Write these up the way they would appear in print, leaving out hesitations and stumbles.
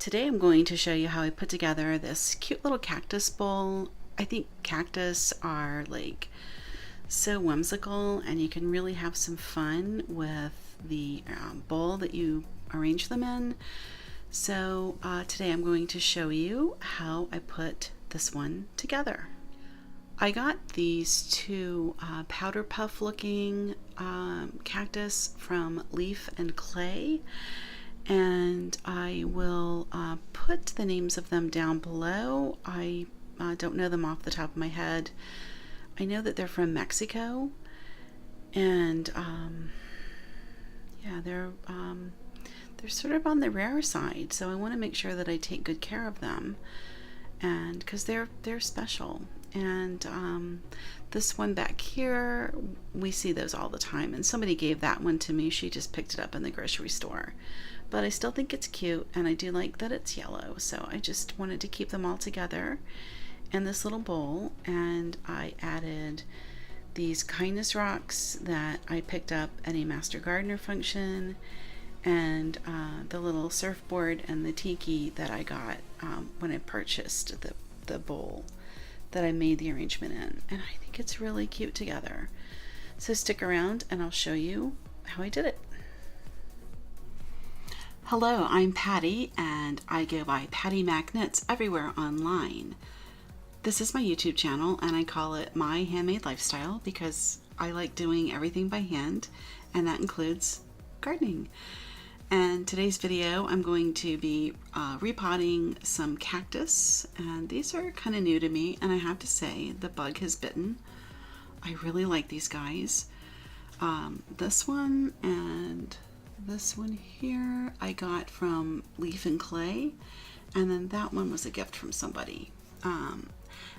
Today I'm going to show you how I put together this cute little cactus bowl. I think cactus are like so whimsical, and you can really have some fun with the bowl that you arrange them in. So today I'm going to show you how I put this one together. I got these two powder puff looking cactus from Leaf and Clay, and I will put the names of them down below. I don't know them off the top of my head. I know that they're from Mexico, and yeah, they're sort of on the rare side, so I want to make sure that I take good care of them, and because they're special. And this one back here, we see those all the time, and somebody gave that one to me. She just picked it up in the grocery store, but I still think it's cute, and I do like that it's yellow, so I just wanted to keep them all together in this little bowl. And I added these kindness rocks that I picked up at a Master Gardener function, and the little surfboard and the tiki that I got when I purchased the bowl that I made the arrangement in, and I think it's really cute together. So stick around and I'll show you how I did it. Hello, I'm Patty, and I go by Patty Magnets everywhere online. This is my YouTube channel, and I call it My Handmade Lifestyle because I like doing everything by hand, and that includes gardening. And today's video, I'm going to be repotting some cactus, and these are kind of new to me, and I have to say the bug has bitten. I really like these guys. This one and this one here I got from Leaf and Clay, and then that one was a gift from somebody. And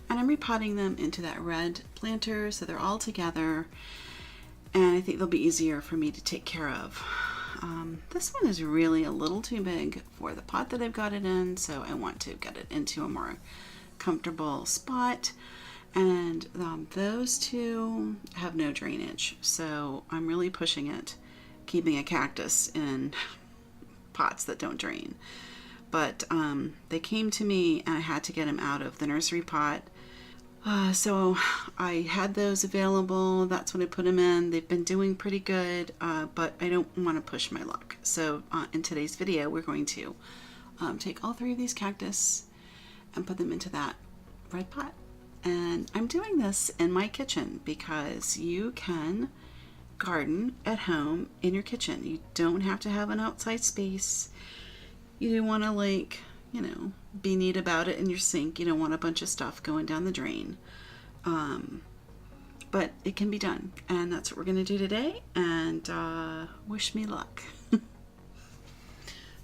I'm repotting them into that red planter so they're all together, and I think they'll be easier for me to take care of. This one is really a little too big for the pot that I've got it in, so I want to get it into a more comfortable spot. And those two have no drainage, so I'm really pushing it, keeping a cactus in pots that don't drain. But they came to me, and I had to get them out of the nursery pot. So I had those available. That's what I put them in. They've been doing pretty good, but I don't want to push my luck. So in today's video, we're going to take all three of these cactus and put them into that red pot. And I'm doing this in my kitchen because you can garden at home in your kitchen. You don't have to have an outside space. You don't want to, like, you know, be neat about it in your sink. You don't want a bunch of stuff going down the drain. But it can be done, and that's what we're going to do today, and wish me luck.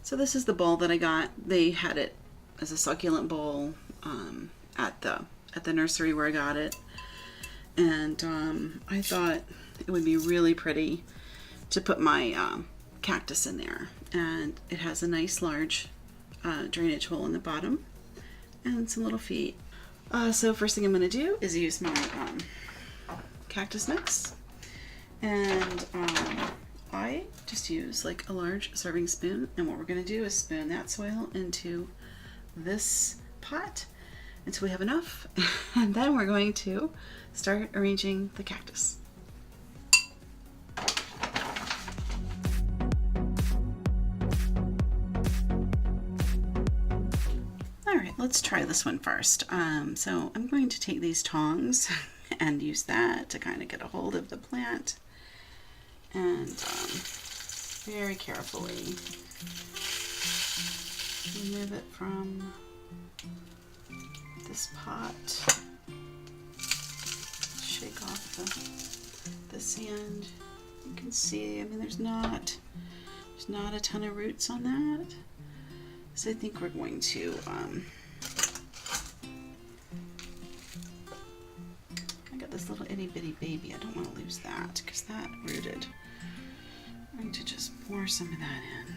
So this is the bowl that I got. They had it as a succulent bowl at the nursery where I got it, and I thought it would be really pretty to put my cactus in there, and it has a nice large drainage hole in the bottom and some little feet. So first thing I'm going to do is use my cactus mix, and I just use like a large serving spoon, and what we're going to do is spoon that soil into this pot until we have enough, and then we're going to start arranging the cactus. Let's try this one first. So I'm going to take these tongs and use that to kind of get a hold of the plant, and very carefully remove it from this pot. Shake off the sand. You can see, I mean, there's not a ton of roots on that. So I think we're going to I got this little itty bitty baby. I don't want to lose that because that rooted. I'm going to just pour some of that in.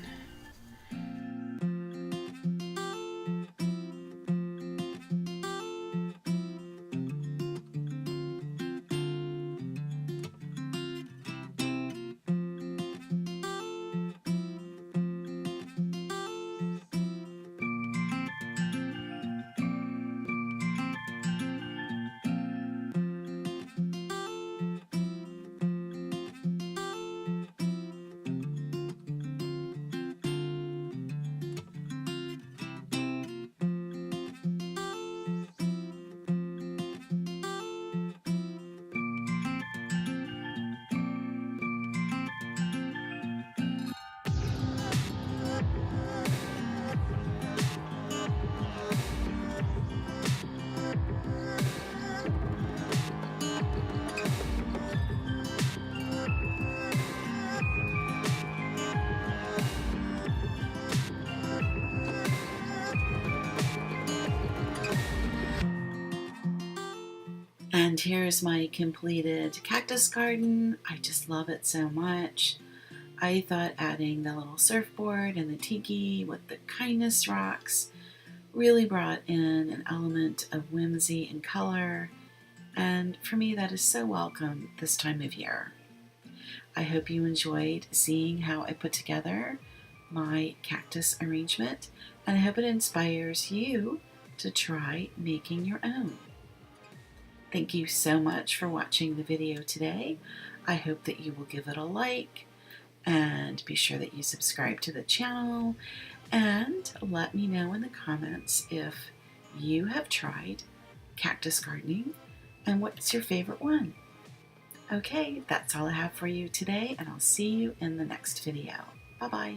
And here's my completed cactus garden. I just love it so much. I thought adding the little surfboard and the tiki with the kindness rocks really brought in an element of whimsy and color, and for me that is so welcome this time of year. I hope you enjoyed seeing how I put together my cactus arrangement, and I hope it inspires you to try making your own. Thank you so much for watching the video today. I hope that you will give it a like, and be sure that you subscribe to the channel, and let me know in the comments if you have tried cactus gardening and what's your favorite one. Okay, that's all I have for you today, and I'll see you in the next video. Bye-bye.